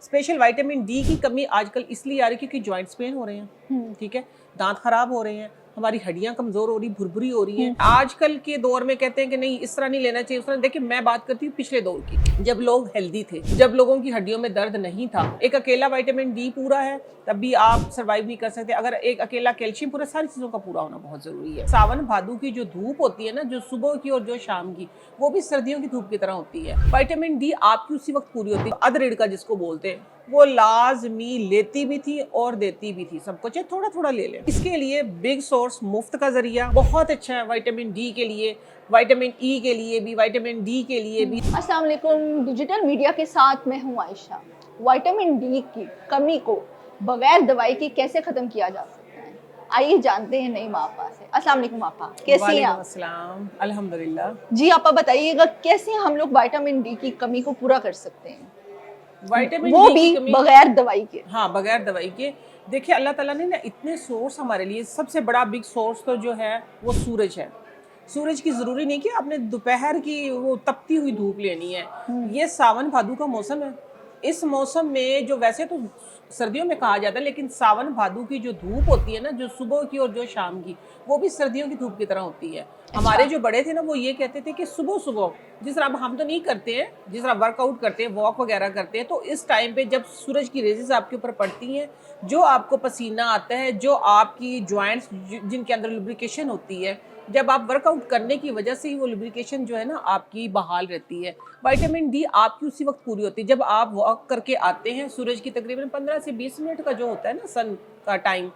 Special vitamin D की कमी आजकल इसलिए आ रही है क्योंकि जॉइंट्स पेन हो रहे हैं, ठीक है, दांत खराब हो रहे हैं, हमारी हड्डियां कमजोर हो रही, भुरभुरी हो रही हैं। आजकल के दौर में कहते हैं कि नहीं इस तरह नहीं लेना चाहिए, उस तरह। देखिए मैं बात करती हूँ पिछले दौर की, जब लोग हेल्दी थे, जब लोगों की हड्डियों में दर्द नहीं था। एक अकेला विटामिन डी पूरा है तब भी आप सर्वाइव नहीं कर सकते। अगर एक अकेला कैल्शियम पूरा, सारी चीजों का पूरा होना बहुत जरूरी है। सावन भादो की जो धूप होती है ना, जो सुबह की और जो शाम की, वो भी सर्दियों की धूप की तरह होती है। विटामिन डी आपकी उसी वक्त पूरी होती है। अध रीढ़ का जिसको बोलते हैं, वो लाजमी लेती भी थी और देती भी थी सबको, चाहे थोड़ा थोड़ा ले लें। इसके लिए बिग सोर्स मुफ्त का जरिया बहुत अच्छा है विटामिन डी के लिए, विटामिन ई के लिए भी, विटामिन डी के लिए भी। अस्सलाम वालेकुम, डिजिटल मीडिया के साथ मैं हूं आयशा। विटामिन डी की कमी को बगैर दवाई के कैसे खत्म किया जा सकता है, आइए जानते हैं नईमा आपा से। अस्सलाम वालेकुम आपा, कैसी हैं आप? अस्सलाम, अल्हम्दुलिल्लाह। जी आपा बताइएगा, कैसे हम लोग विटामिन डी की कमी को पूरा कर सकते हैं, विटामिन वो डी भी की कमी बगैर दवाई के? हाँ, बगैर दवाई के। देखिए अल्लाह ताला ने ना इतने सोर्स हमारे लिए, सबसे बड़ा बिग सोर्स तो जो है वो सूरज है। सूरज की ज़रूरी नहीं कि आपने दोपहर की वो तपती हुई धूप लेनी है। ये सावन भादो का मौसम है। इस मौसम में जो वैसे तो सर्दियों में कहा जाता है, लेकिन सावन भादो की जो धूप होती है ना, जो सुबह की और जो शाम की, वो भी सर्दियों की धूप की तरह होती है। हमारे जो बड़े थे ना, वो ये कहते थे कि सुबह सुबह, जिस तरह अब हम तो नहीं करते हैं, जिस तरह वर्कआउट करते हैं, वॉक वगैरह करते हैं, तो इस टाइम पे जब सूरज की रेजेस आपके ऊपर पड़ती हैं, जो आपको पसीना आता है, जो आपकी जॉइंट्स जिनके अंदर लुब्रिकेशन होती है, जब आप वर्कआउट करने की वजह से ही वो लुब्रिकेशन जो है ना आपकी बहाल रहती है। विटामिन डी आपकी उसी वक्त पूरी होती है जब आप वॉक करके आते हैं। सूरज की तकरीबन 15 से 20 मिनट का जो होता है ना सन का टाइम,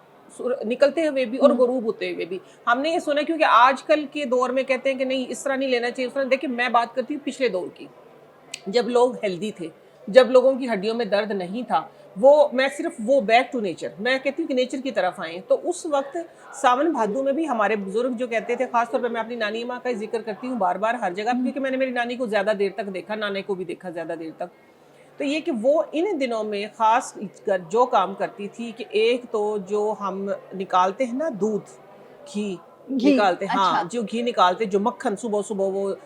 निकलते हुए भी और गुरूब होते हुए भी, हमने ये सुना क्योंकि आजकल के दौर में कहते हैं कि नहीं इस तरह नहीं लेना चाहिए, उस तरह। देखिए मैं बात करती हूँ पिछले दौर की, जब लोग हेल्दी थे, जब लोगों की हड्डियों में दर्द नहीं था, वो मैं सिर्फ वो बैक टू नेचर, मैं कहती हूँ कि नेचर की तरफ आए। तो उस वक्त सावन भादो में भी हमारे बुजुर्ग जो कहते थे, खासतौर पे मैं अपनी नानी माँ का जिक्र करती हूँ बार बार हर जगह, क्योंकि मैंने मेरी नानी को ज़्यादा देर तक देखा, नाने को भी देखा ज़्यादा देर तक। तो ये कि वो इन दिनों में ख़ास कर जो काम करती थी कि एक तो जो हम निकालते हैं ना दूध, घी घी, निकालते, हाँ, अच्छा। जो घी निकालते, जो मक्खन सुबह सुबह वो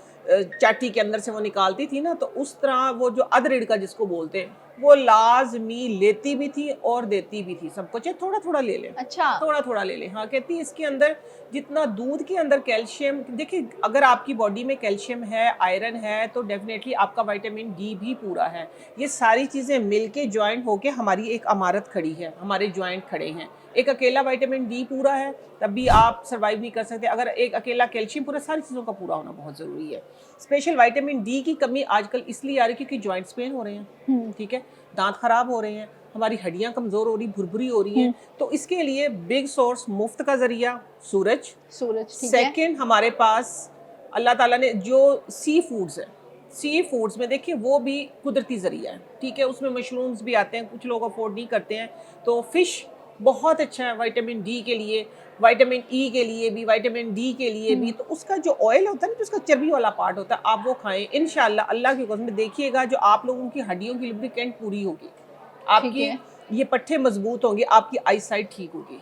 चाटी के अंदर से वो निकालती थी ना, तो उस तरह वो जो अध रीढ़ का जिसको बोलते हैं, वो लाजमी लेती भी थी और देती भी थी सबको, चाहे थोड़ा थोड़ा ले लें, अच्छा, थोड़ा थोड़ा ले लें। हाँ, कहती है इसके अंदर जितना दूध के अंदर कैल्शियम, देखिए अगर आपकी बॉडी में कैल्शियम है, आयरन है, तो डेफिनेटली आपका विटामिन डी भी पूरा है। ये सारी चीज़ें मिलके ज्वाइंट होके हमारी एक इमारत खड़ी है, हमारे ज्वाइंट खड़े हैं। एक अकेला विटामिन डी पूरा है तब भी आप सर्वाइव नहीं कर सकते। अगर एक अकेला कैल्शियम पूरा, सारी चीज़ों का पूरा होना बहुत ज़रूरी है। स्पेशल विटामिन डी की कमी आजकल इसलिए आ रही है क्योंकि जॉइंट्स पेन हो रहे हैं, ठीक है, दांत खराब हो रहे हैं, हमारी हड्डियां कमज़ोर हो रही, भुरभुरी हो रही हैं। तो इसके लिए बिग सोर्स मुफ्त का ज़रिया सूरज। सूरज, ठीक है। सेकंड हमारे पास अल्लाह ताला ने जो सी फूड्स है, सी फूड्स में देखिए वो भी कुदरती ज़रिया है, ठीक है, उसमें मशरूम्स भी आते हैं, कुछ लोग अफोर्ड नहीं करते हैं, तो फ़िश बहुत अच्छा है विटामिन डी के लिए, विटामिन ई के लिए भी, विटामिन डी के लिए भी। तो उसका जो ऑयल होता है ना, जो उसका चर्बी वाला पार्ट होता है, आप वो खाएं इंशाल्लाह। अल्लाह की कसम देखिएगा, जो आप लोगों की हड्डियों की लुब्रिकेंट पूरी होगी, ठीक आपकी है। ये पट्टे मजबूत होंगे, आपकी आई साइट ठीक होगी।